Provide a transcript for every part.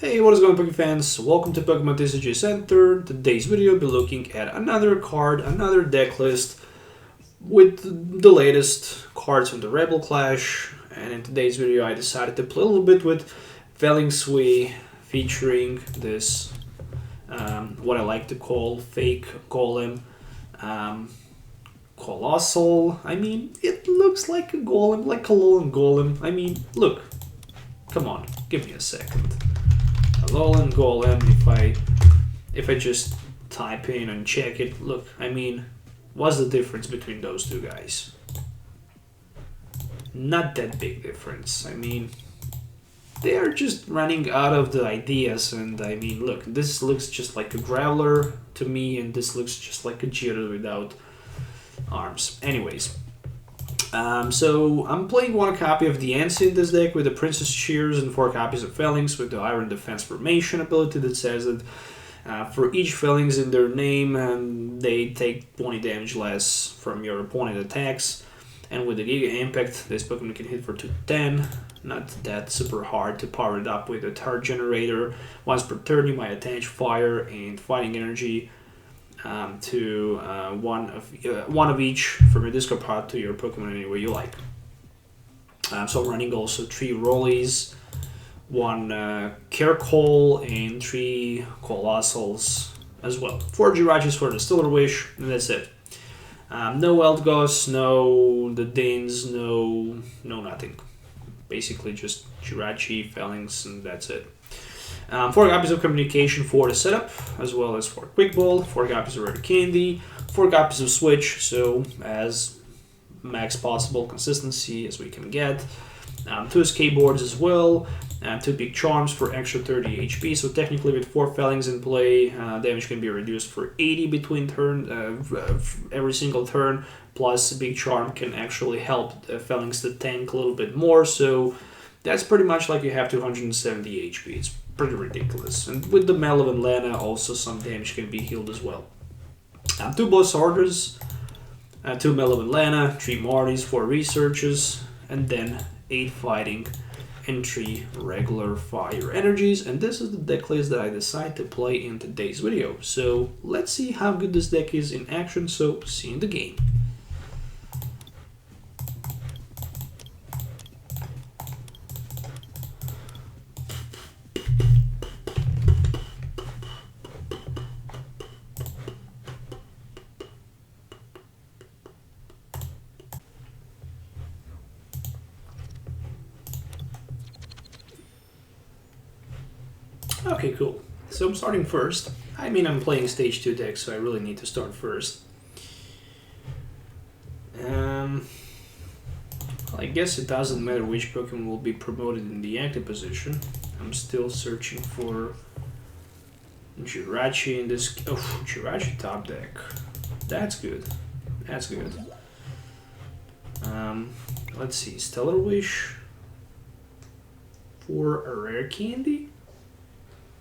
Hey, what is going on, Pokemon fans? Welcome to Pokemon TCG Center. Today's video will be looking at another card, another deck list with the latest cards from the Rebel Clash. And in today's video, I decided to play a little bit with Falinks, featuring this, what I like to call fake golem. Colossal. I mean, it looks like a golem, like a Alolan golem. I mean, look. Come on, give me a second. Alolan golem, if I just type in and check it, look, I mean, what's the difference between those two guys? Not that big difference. I mean, they are just running out of the ideas, and I mean, look, this looks just like a Graveler to me, and this looks just like a Geodude without arms. Anyways, so I'm playing one copy of the Ansi in this deck with the Princess Cheers and 4 copies of Falinks with the Iron Defense Formation ability that says that for each Falinks in their name, they take 20 damage less from your opponent attacks. And with the Giga Impact, this Pokemon can hit for 210. Not that super hard to power it up with a Tart Generator. Once per turn, you might attach Fire and Fighting Energy to one of each from your discard pile to your Pokemon any way you like. So running also 3 Rollies, 1 Caracol, and 3 Colossals as well. 4 Jirachis for the Stellar Wish, and that's it. No Eldegoss, no the Dins, no nothing. Basically just Jirachi, Falinks, and that's it. 4 copies of Communication for the setup, as well as 4 Quick Ball, 4 copies of Rare Candy, 4 copies of Switch, so as max possible consistency as we can get. 2 Escape Boards as well, 2 Big Charms for extra 30 HP, so technically with 4 Falinks in play, damage can be reduced for 80 between every single turn, plus Big Charm can actually help Falinks to tank a little bit more, so that's pretty much like you have 270 HP. It's pretty ridiculous. And with the Malevolent Lana, also some damage can be healed as well. 2 Boss Orders, 2 Malevolent Lana, 3 Martys, 4 Researches, and then 8 Fighting and 3 regular Fire Energies. And this is the deck list that I decided to play in today's video. So let's see how good this deck is in action. So see you in the game. Okay, cool. So I'm starting first. I mean, I'm playing stage 2 deck, so I really need to start first. I guess it doesn't matter which Pokemon will be promoted in the active position. I'm still searching for Jirachi in this... Oh, Jirachi top deck. That's good. That's good. Let's see. Stellar Wish for a Rare Candy.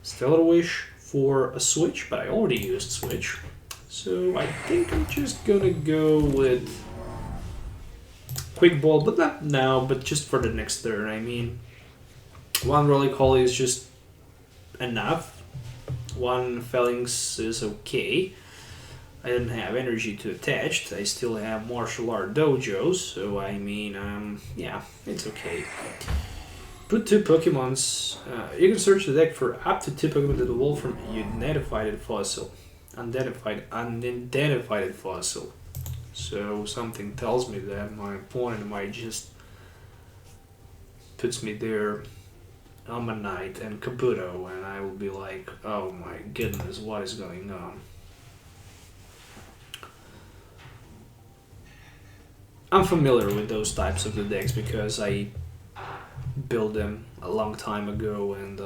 Stellar Wish for a Switch, but I already used Switch. So I think I'm just gonna go with Quick Ball, but not now, but just for the next turn. I mean, 1 Roly-Poly is just enough. 1 Falinks is okay. I don't have energy to attach. I still have Martial Art Dojos, so I mean, yeah, it's okay. Put 2 Pokemons. You can search the deck for up to 2 Pokemon that evolve from unidentified fossil. Unidentified fossil. So something tells me that my opponent might just puts me there Ammonite and Kabuto, and I will be like, oh my goodness, what is going on? I'm familiar with those types of the decks because I built them a long time ago, and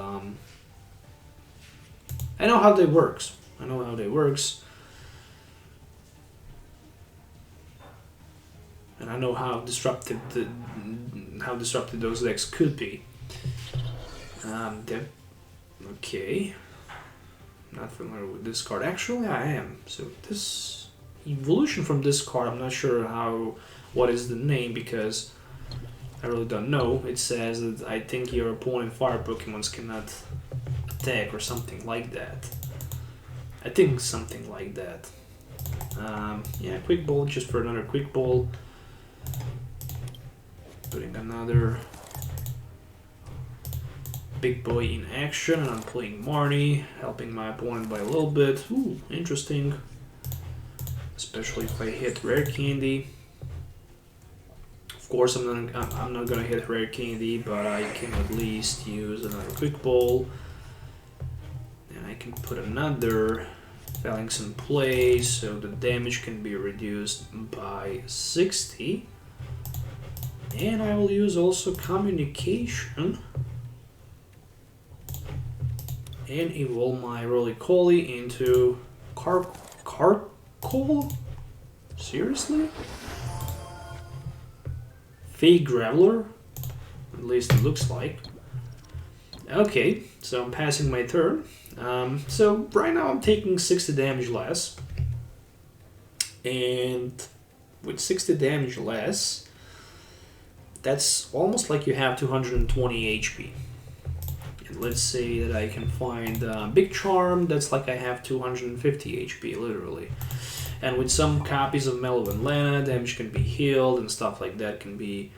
I know how they works. And I know how disruptive those decks could be. Okay. Not familiar with this card. Actually, I am. So this evolution from this card, I'm not sure what is the name, because I really don't know. It says that I think your opponent fire Pokemons cannot stack or something like that. I think something like that. Yeah, quick ball just for another quick ball. Putting another big boy in action, and I'm playing Marnie, helping my opponent by a little bit. Ooh, interesting. Especially if I hit rare candy. Of course, I'm not gonna hit rare candy, but I can at least use another quick ball, and I can put another Falinks in play, so the damage can be reduced by 60. And I will use also communication and evolve my Roly-Coly into Carkol? Seriously? Fake Graveler? At least it looks like. Okay, so I'm passing my turn. So right now I'm taking 60 damage less. And with 60 damage less, that's almost like you have 220 HP. And let's say that I can find Big Charm, that's like I have 250 HP, literally. And with some copies of Mellow and Lana, damage can be healed and stuff like that can be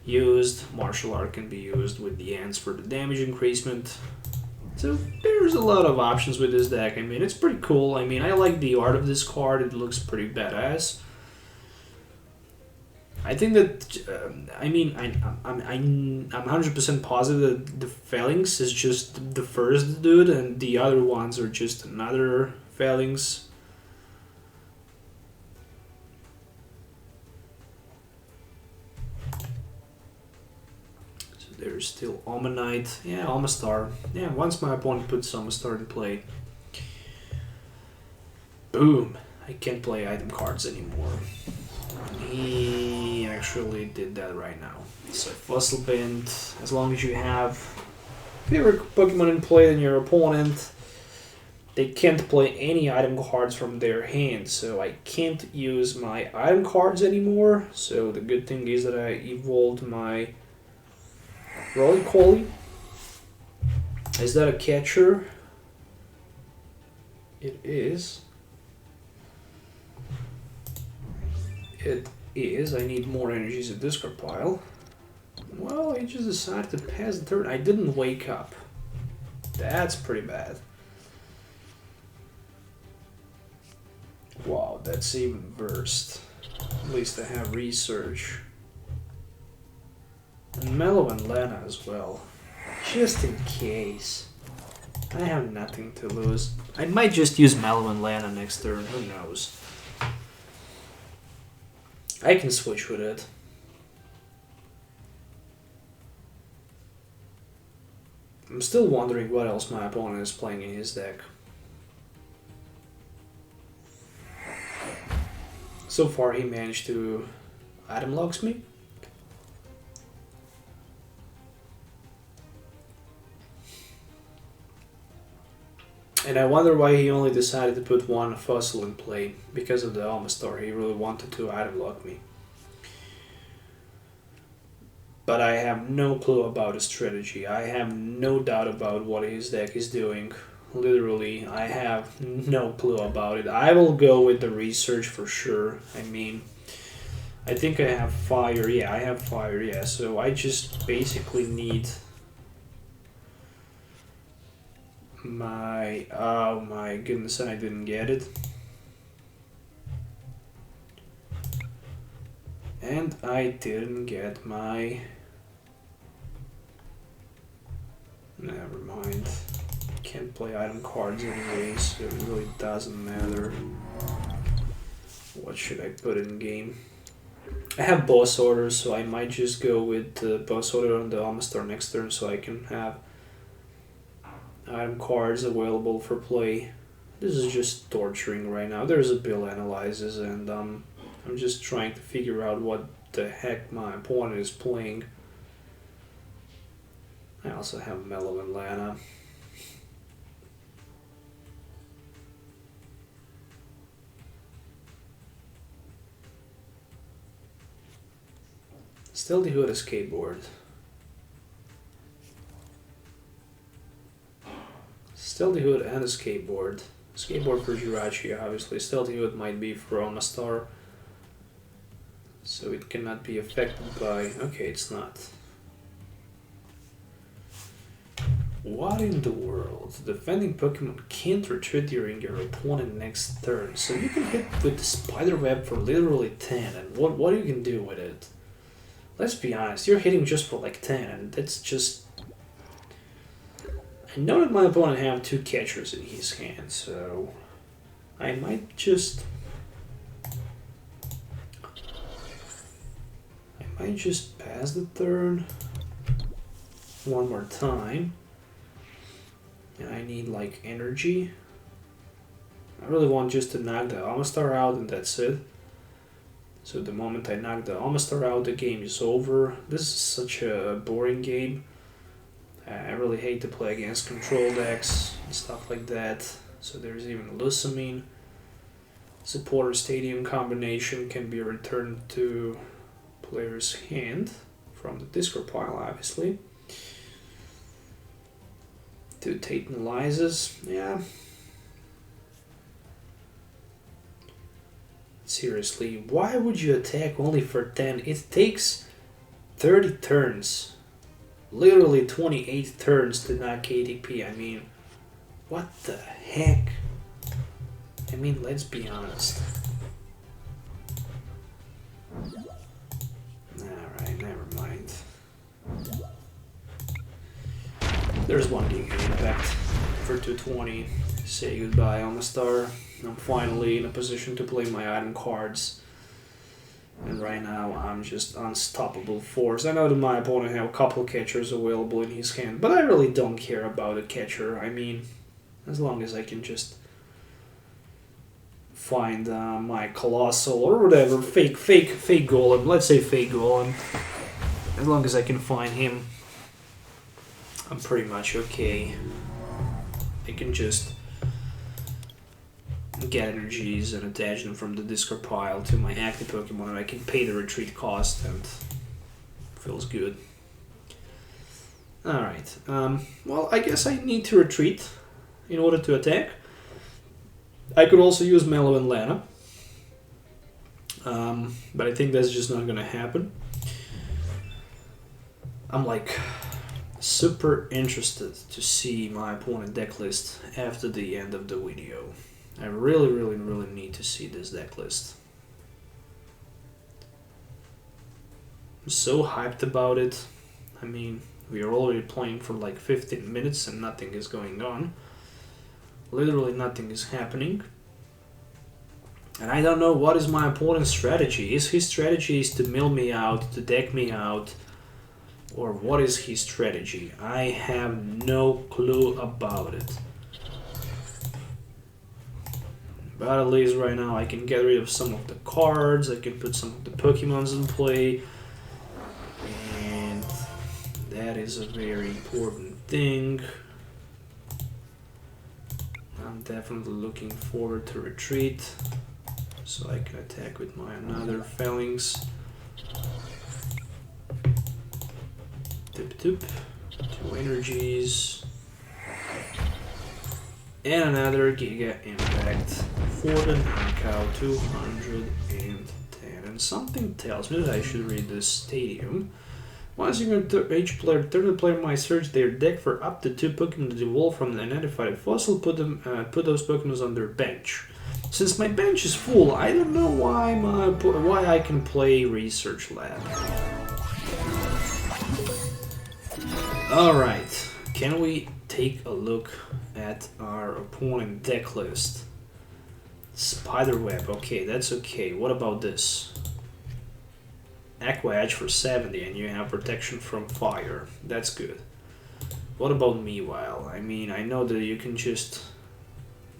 used. Martial Art can be used with the ants for the damage increasement. So there's a lot of options with this deck. I mean, it's pretty cool. I mean, I like the art of this card. It looks pretty badass. I think that, I mean, I'm 100% positive that the Falinks is just the first dude and the other ones are just another Falinks. So there's still Omanite. Yeah, Omastar. Yeah, once my opponent puts Omastar in play. Boom. I can't play item cards anymore. He actually did that right now. So Fossil Bend, as long as you have favorite Pokemon in play than your opponent, they can't play any item cards from their hand. So I can't use my item cards anymore. So the good thing is that I evolved my Roly-Coly. Is that a catcher? It is. It is. I need more energies at discard pile. Well, I just decided to pass the turn. I didn't wake up. That's pretty bad. Wow, that's even worse. At least I have research. And Mellow and Lana as well. Just in case. I have nothing to lose. I might just use Mellow and Lana next turn, who knows. I can switch with it. I'm still wondering what else my opponent is playing in his deck. So far he managed to item locks me. And I wonder why he only decided to put one fossil in play. Because of the Omastar, he really wanted to item lock me. But I have no clue about his strategy. I have no doubt about what his deck is doing. Literally, I have no clue about it. I will go with the research for sure. I mean, I think I have fire. Yeah, I have fire. Yeah, so I just basically need my... Oh my goodness, I didn't get it. And I didn't get my... Never mind. Can't play item cards anyway, so it really doesn't matter. What should I put in game? I have boss orders, so I might just go with the boss order on the Omastar next turn so I can have item cards available for play. This is just torturing right now. There's a bill analyzes and I'm just trying to figure out what the heck my opponent is playing. I also have Mellow and Lana. Still the Hood Escape board. Stealthy Hood and a skateboard. Skateboard for Jirachi, obviously. Stealthy Hood might be for Almastar. So it cannot be affected by... Okay, it's not. What in the world? Defending Pokemon can't retreat during your opponent's next turn. So you can hit with the Spider Web for literally 10. And what you can do with it? Let's be honest, you're hitting just for like 10. And that's just... I know that my opponent have 2 catchers in his hand. So I might just... pass the turn one more time. And I need like energy. I really want just to knock the Almastar out and that's it. So the moment I knock the Almastar out, the game is over. This is such a boring game. I really hate to play against control decks and stuff like that. So there's even Lusamine. Supporter Stadium combination can be returned to player's hand from the discard pile, obviously. 2 Tatanalizes, yeah. Seriously, why would you attack only for 10? It takes 30 turns. Literally 28 turns to knock ATP. I mean, what the heck? I mean, let's be honest. Alright, never mind. There's one game impact for 220. Say goodbye, Almastar. I'm finally in a position to play my item cards. And right now I'm just unstoppable force. I know that my opponent have a couple catchers available in his hand, but I really don't care about a catcher. I mean, as long as I can just find my Colossal or whatever, fake Golem. Let's say fake Golem. As long as I can find him, I'm pretty much okay. I can just get energies and attach them from the discard pile to my active Pokemon, and I can pay the retreat cost, and feels good. Alright, well, I guess I need to retreat in order to attack. I could also use Mellow and Lana, but I think that's just not gonna happen. I'm like super interested to see my opponent deck list after the end of the video. I really need to see this deck list. I'm so hyped about it. I mean, we are already playing for like 15 minutes and nothing is going on. Literally nothing is happening. And I don't know what is my opponent's strategy. Is his strategy is to mill me out, to deck me out, or what is his strategy? I have no clue about it. But at least right now I can get rid of some of the cards, I can put some of the Pokemons in play, and that is a very important thing. I'm definitely looking forward to retreat, so I can attack with my another Falinks. Tip tip, 2 energies, and another Giga Impact for the knockout, 210. And something tells me that I should read this Stadium. Once you go each player, turn the player might search their deck for up to 2 Pokemon that evolve from an identified fossil. Put those Pokemon on their bench. Since my bench is full, I don't know why I can play Research Lab. Alright, can we take a look at our opponent deck list? Spiderweb, okay, that's okay. What about this? Aqua Edge for 70 and you have protection from fire. That's good. What about Meanwhile? I mean, I know that you can just...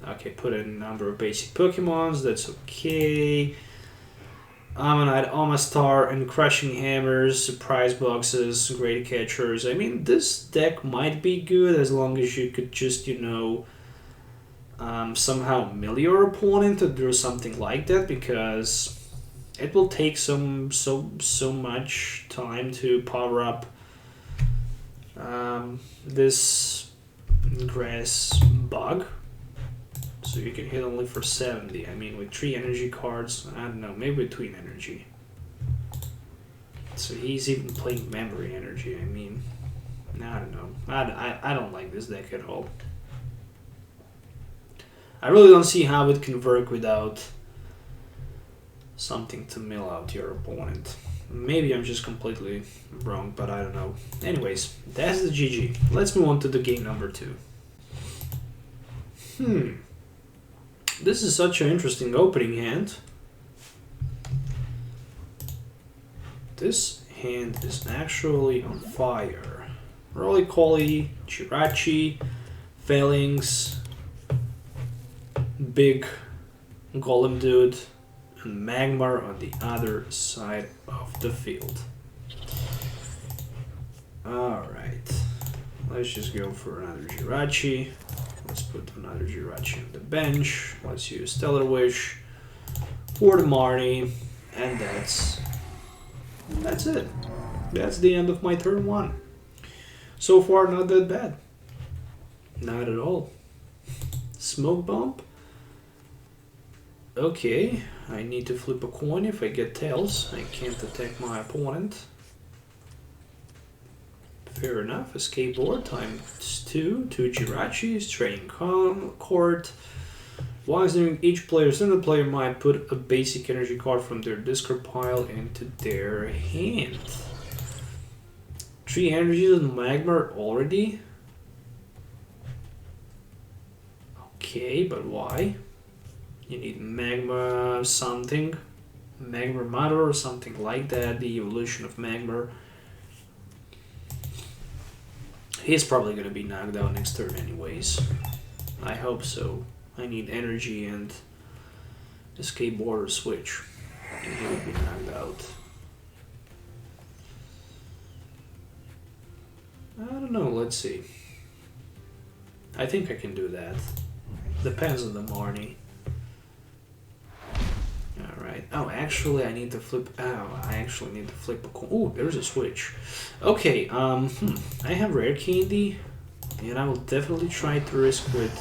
Okay, put in a number of basic Pokemons, that's okay. Ammonite, Almastar, and Crushing Hammers, Surprise Boxes, Great Catchers. I mean, this deck might be good as long as you could just, you know, somehow mill your opponent to do something like that, because it will take so much time to power up this Grass Bug. So you can hit only for 70. I mean, with 3 energy cards, I don't know, maybe with Twin Energy. So he's even playing Memory Energy. I mean, I don't know. I don't like this deck at all. I really don't see how it can work without something to mill out your opponent. Maybe I'm just completely wrong, but I don't know. Anyways, that's the GG. Let's move on to the game number 2. This is such an interesting opening hand. This hand is actually on fire. Roly-Poly, Jirachi, Falinks, Big Golem Dude, and Magmar on the other side of the field. Alright, let's just go for another Jirachi. Let's put another Jirachi on the bench. Let's use Stellar Wish for the Marnie, and that's it. That's the end of my turn 1. So far, not that bad. Not at all. Smoke Bomb. Okay, I need to flip a coin. If I get tails, I can't attack my opponent. Fair enough. Escape board times 2. 2 Jirachis. Training court. Once during each player's turn, the player might put a basic energy card from their discard pile into their hand. 3 energies on Magmar already? Okay, but why? You need Magma something. Magmar Mother or something like that. The evolution of Magmar. He's probably going to be knocked out next turn anyways. I hope so. I need energy and escape board or switch. And he would be knocked out. I don't know, let's see. I think I can do that. Depends on the Marnie. Alright. Oh, actually I need to flip... Oh, I actually need to flip a coin. Oh, there's a switch. Okay, I have Rare Candy. And I will definitely try to risk with...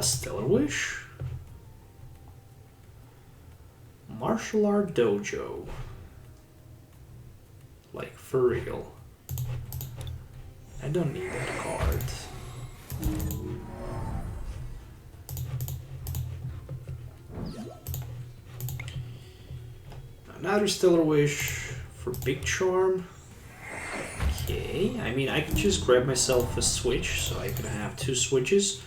Stellar Wish. Martial Art Dojo. Like, for real. I don't need that card. Another Stellar Wish for Big Charm. Okay, I mean, I could just grab myself a switch, so I could have 2 switches.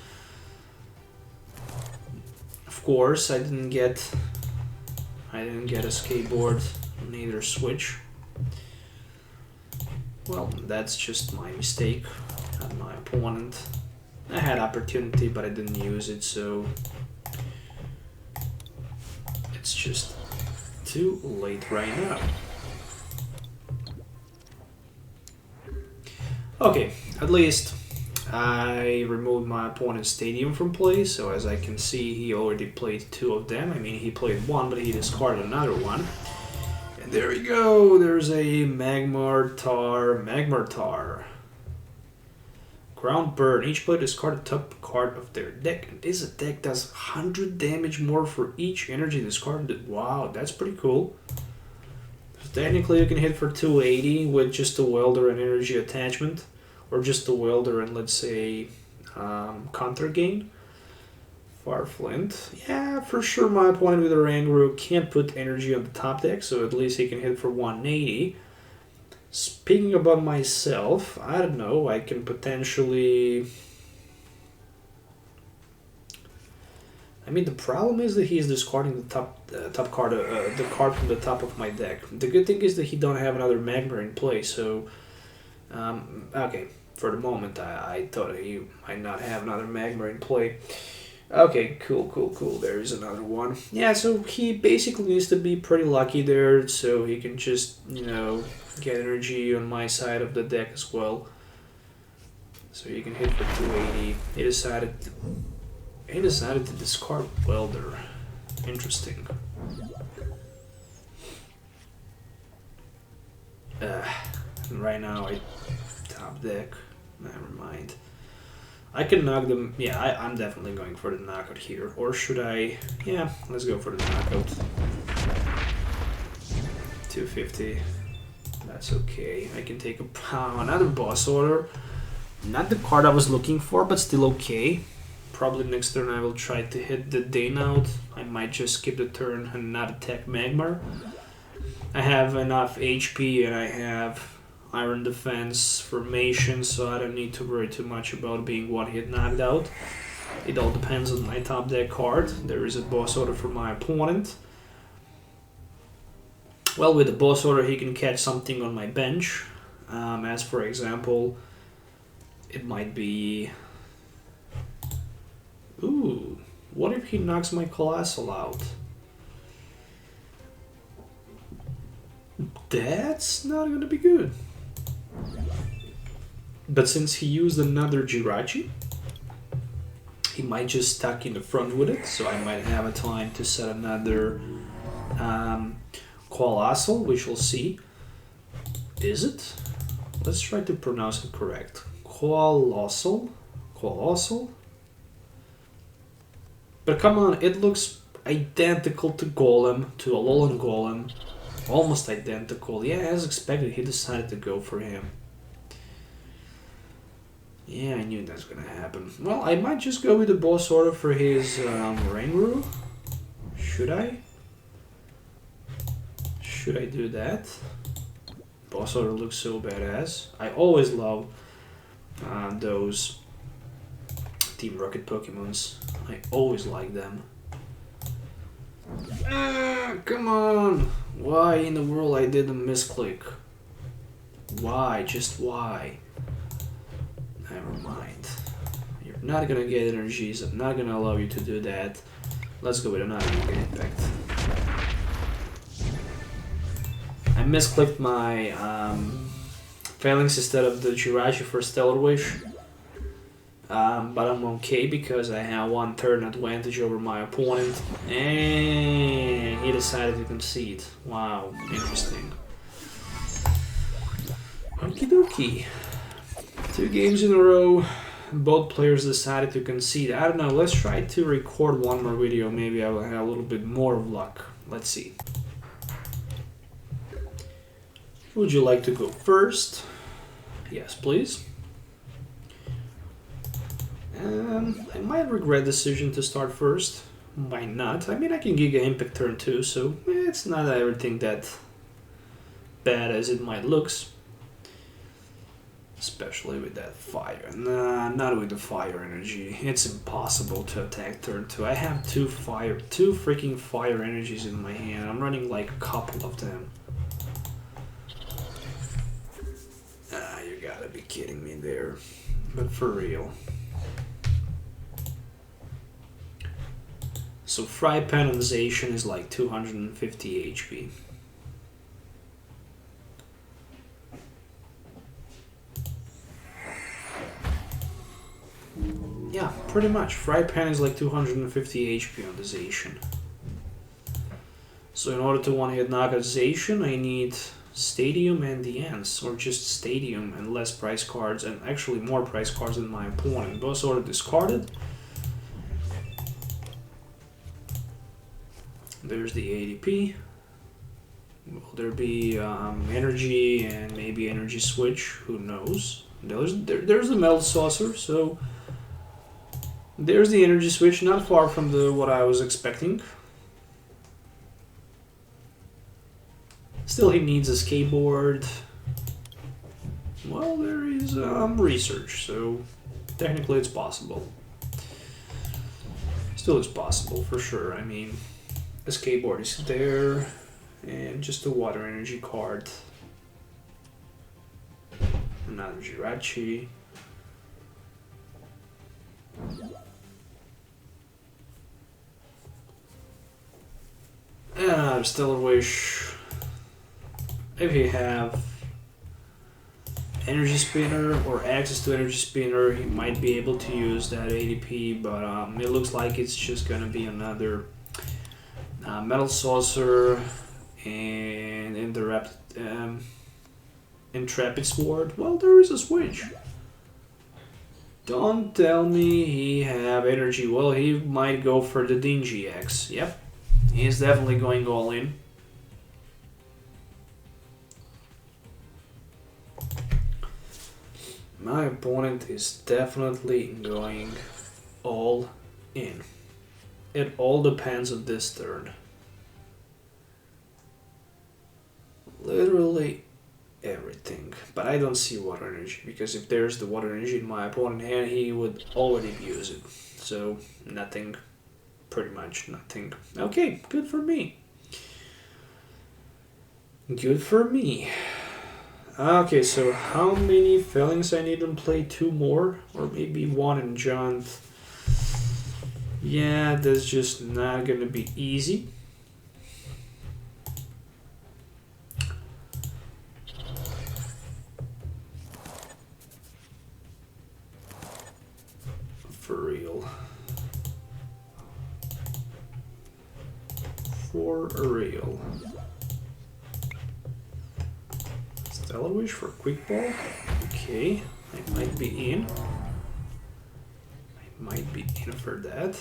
Of course, I didn't get a skateboard on either switch. Well, that's just my mistake, not my opponent. I had opportunity, but I didn't use it, so it's just too late right now. Okay, at least I removed my opponent's stadium from play, so as I can see, he already played 2 of them. I mean, he played 1, but he discarded another one. And there we go, there's a Magmar Tar. Ground Burn. Each player discard the top card of their deck. And this deck does 100 damage more for each energy discarded. Wow, that's pretty cool. So technically you can hit for 280 with just a welder and energy attachment. Or just a welder and let's say counter gain. Farflint. Yeah, for sure my opponent with a Ranguru can't put energy on the top deck, so at least he can hit for 180. Speaking about myself, I don't know, I can potentially... I mean, the problem is that he's discarding the top card, the card from the top of my deck. The good thing is that he don't have another Magmar in play, so... okay, for the moment I thought he might not have another Magmar in play. Okay, cool. There's another one. Yeah, so he basically needs to be pretty lucky there, so he can just, you know, get energy on my side of the deck as well. So he can hit for 280. He decided to discard Welder. Interesting. And right now I top deck. Never mind. I can knock them. Yeah, I'm definitely going for the knockout here. Or should I? Yeah, let's go for the knockout. 250. That's okay. I can take another boss order. Not the card I was looking for, but still okay. Probably next turn I will try to hit the Dane out. I might just skip the turn and not attack Magmar. I have enough HP and I have Iron Defense formation, so I don't need to worry too much about being one-hit knocked out. It all depends on my top deck card. There is a boss order for my opponent. Well, with the boss order he can catch something on my bench. As for example, it might be... Ooh, what if he knocks my Colossal out? That's not gonna be good. But since he used another Jirachi, he might just stuck in the front with it, so I might have a time to set another Colossal, which we'll see. Is it? Let's try to pronounce it correct. Colossal? Colossal? But come on, it looks identical to Golem, to Alolan Golem. Almost identical. Yeah, as expected, he decided to go for him. Yeah, I knew that's gonna happen. Well, I might just go with the boss order for his Ranguru. Should I? Should I do that? Boss order looks so badass. I always love those Team Rocket Pokemons. I always like them. Come on! Why in the world I did a misclick? Why? Just why? Never mind. You're not gonna get energies. I'm not gonna allow you to do that. Let's go with another Mega Impact. I misclicked my Falinks instead of the Jirachi for Stellar Wish. But I'm okay because I have one turn advantage over my opponent. And he decided to concede. Wow, interesting. Okie dokie. 2 games in a row. Both players decided to concede. I don't know, let's try to record one more video. Maybe I will have a little bit more of luck. Let's see. Would you like to go first? Yes, please. I might regret the decision to start first. Why not? I mean, I can Giga Impact turn 2, so it's not everything that bad as it might looks. Especially with that fire. Nah, not with the fire energy. It's impossible to attack turn 2. I have two freaking fire energies in my hand. I'm running like a couple of them. You gotta be kidding me there. But for real. So Fry Penalization is like 250 HP. Yeah, pretty much. Fry Pan is like 250 HP on the Zacian. So in order to one-hit knock out Zacian, I need Stadium and the Ants, or just Stadium and less price cards, and actually more price cards than my opponent. Boss order discarded. There's the ADP. Will there be energy and maybe energy switch? Who knows? There's the Metal Saucer, so there's the energy switch. Not far from what I was expecting. Still, he needs a skateboard. Well, there is research, so technically it's possible. Still, it's possible for sure. I mean, the skateboard is there, and just a water energy card. Another Jirachi. And another Stellar Wish. If you have Energy Spinner or access to Energy Spinner, he might be able to use that ADP, but it looks like it's just gonna be another Metal Saucer and Intrepid Sword. Well, there is a switch. Don't tell me he have energy. Well, he might go for the Dingy X. Yep, he's definitely going all in. My opponent is definitely going all in. It all depends on this turn. Literally everything. But I don't see water energy, because if there's the water energy in my opponent's hand, he would already use it. So nothing, pretty much nothing. Okay, good for me. Good for me. Okay, so how many Falinks I need to play? 2 more? Or maybe 1 enchant? Yeah, that's just not gonna be easy. For real. For real. Stellar Wish for Quick Ball. Okay, I might be in. I might be in for that.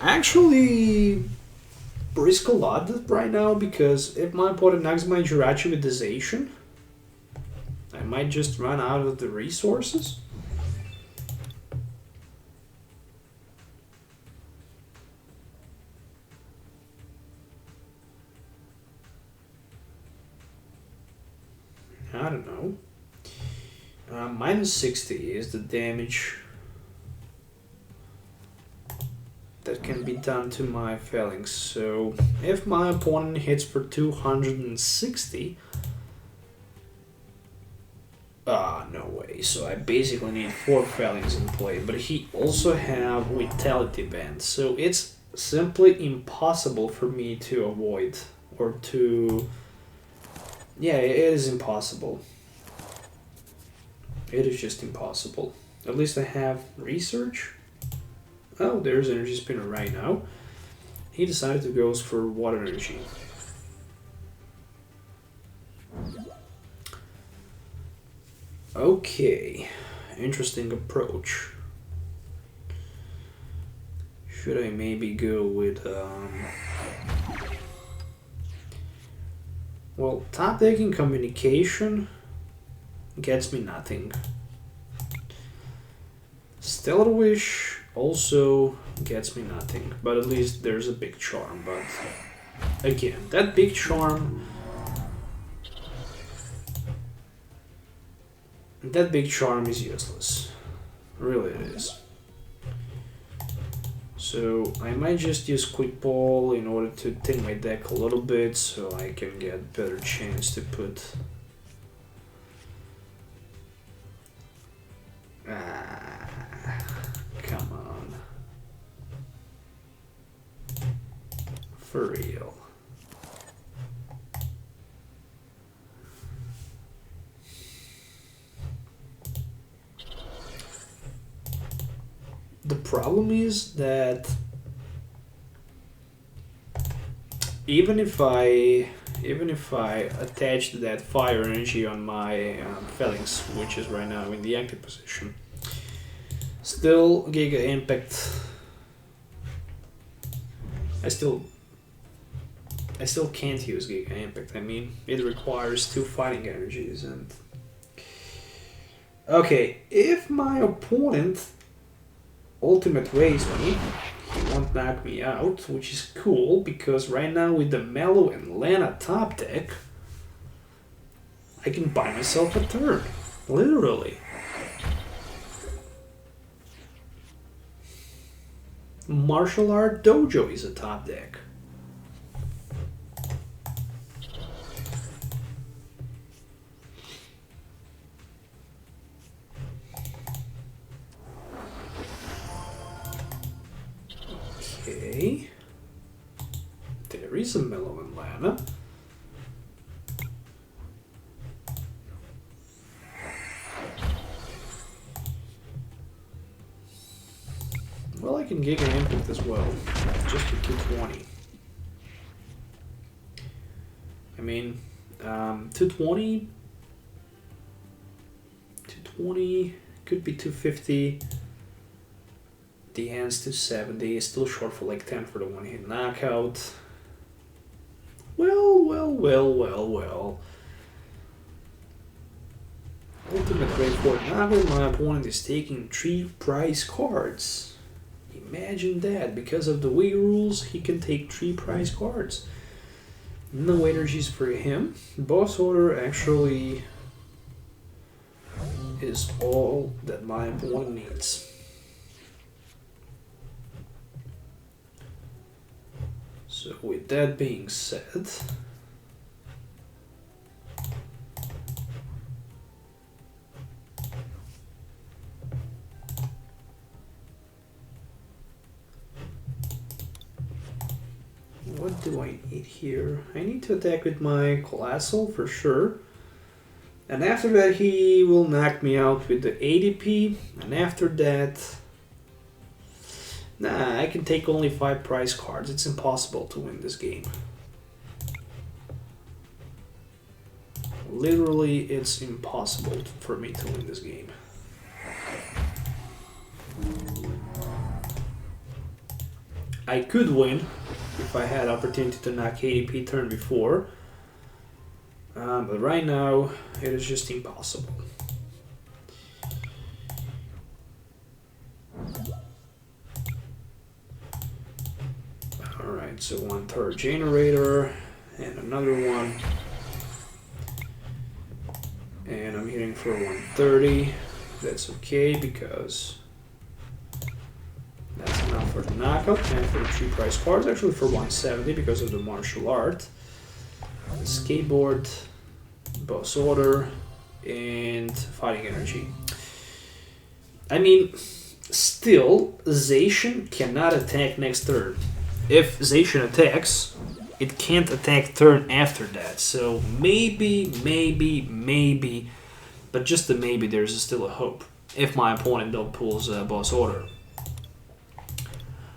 Actually risk a lot right now, because if my opponent knocks my Jirachi with Dization, I might just run out of the resources. I don't know. Minus 60 is the damage that can be done to my Falinks. So if my opponent hits for 260, no way. So I basically need 4 Falinks in play, but he also have Vitality Band, so it's simply impossible for me to avoid, or to... Yeah, it is impossible. It is just impossible. At least I have research. Oh, there's Energy Spinner right now. He decided to go for Water Energy. Okay, interesting approach. Should I maybe go with... Well, top decking Communication gets me nothing. Stellar Wish also gets me nothing, but at least there's a big charm. But again, that big charm... That big charm is useless. Really it is. So I might just use Quick Ball in order to thin my deck a little bit, so I can get a better chance to put... Come on. For real. The problem is that even if I attach that fire energy on my Falinks, which is right now in the active position, still Giga Impact. I still can't use Giga Impact. I mean, it requires 2 fighting energies, and okay, if my opponent ultimate raise me, he won't knock me out, which is cool, because right now with the Mellow and Lana top deck, I can buy myself a turn, literally. Martial Art Dojo is a top deck. Okay. There is a Mellow and Lana. Well, I can Giga Impact as well, just for 220. I mean, 220. 220. Could be 250. The hand's 270. Still short for like 10 for the one-hit knockout. Well. Ultimate Great Fort Novel, my opponent is taking 3 prize cards. Imagine that. Because of the Wii rules, he can take 3 prize cards. No energies for him. Boss Order actually is all that my opponent needs. So with that being said, what do I need here? I need to attack with my Colossal for sure. And after that he will knock me out with the ADP. And after that... Nah, I can take only 5 prize cards. It's impossible to win this game. Literally, it's impossible for me to win this game. I could win if I had opportunity to knock ADP turn before. But right now, it is just impossible. Alright, so 1/3 generator and another one. And I'm hitting for 130. That's okay because that's enough for the knockout and for the 3 prize cards. Actually for 170 because of the martial art. The skateboard, boss order, and fighting energy. I mean, still, Zacian cannot attack next turn. If Zacian attacks, it can't attack turn after that. So maybe, but just a maybe, there's still a hope. If my opponent don't pulls boss order,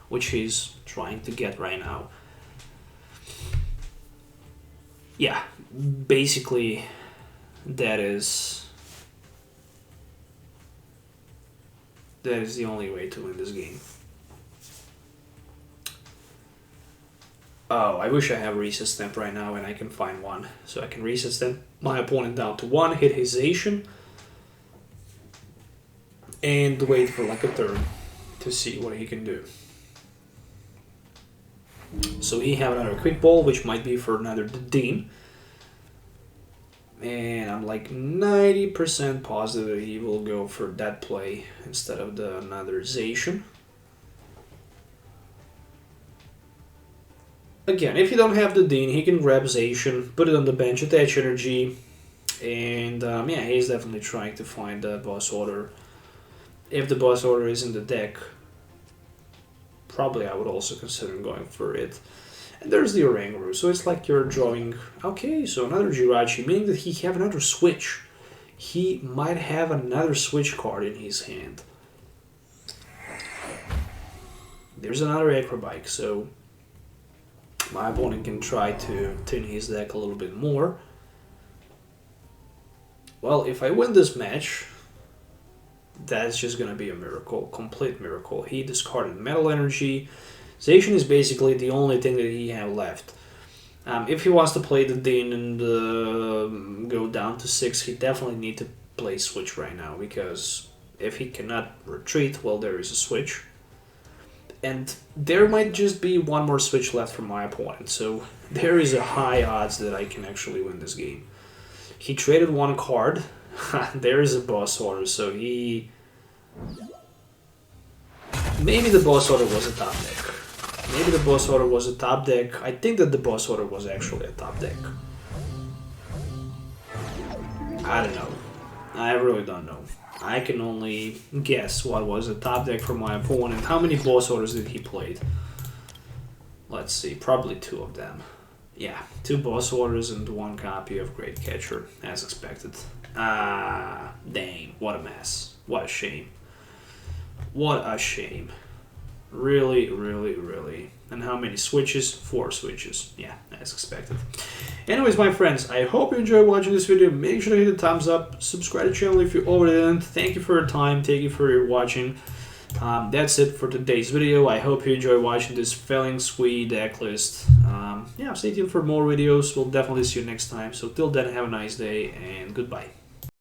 which he's trying to get right now. Yeah, basically that is the only way to win this game. Oh, I wish I have reset stamp right now and I can find one. So I can reset stamp my opponent down to 1, hit his Zacian, and wait for like a turn to see what he can do. So he have another quick ball, which might be for another Dean. And I'm like 90% positive he will go for that play instead of the another Zacian. Again, if you don't have the Dean, he can grab Zacian, put it on the bench, attach energy, and yeah, he's definitely trying to find the boss order. If the boss order is in the deck, probably I would also consider going for it. And there's the Oranguru, so it's like you're drawing... Okay, so another Jirachi, meaning that he have another switch. He might have another switch card in his hand. There's another Acrobike, so my opponent can try to tune his deck a little bit more. Well, if I win this match, that's just gonna be a miracle, complete miracle. He discarded Metal Energy. Zacian is basically the only thing that he have left. If he wants to play the Dean and go down to 6, he definitely need to play Switch right now, because if he cannot retreat, well, there is a Switch. And there might just be one more Switch left from my opponent, so there is a high odds that I can actually win this game. He traded 1 card. There is a boss order, so he... Maybe the boss order was a top deck. Maybe the boss order was a top deck. I think that the boss order was actually a top deck. I don't know. I really don't know. I can only guess what was a top deck for my opponent. How many boss orders did he play? Let's see, probably 2 of them. Yeah, 2 boss orders and 1 copy of Great Catcher, as expected. Dang, what a mess. What a shame. What a shame. Really, really, really. And how many switches? 4 switches. Yeah, as expected. Anyways, my friends, I hope you enjoyed watching this video. Make sure to hit the thumbs up. Subscribe to the channel if you already didn't. Thank you for your time. Thank you for your watching. That's it for today's video. I hope you enjoy watching this Falinks deck list. Yeah, stay tuned for more videos. We'll definitely see you next time. So till then, have a nice day and goodbye.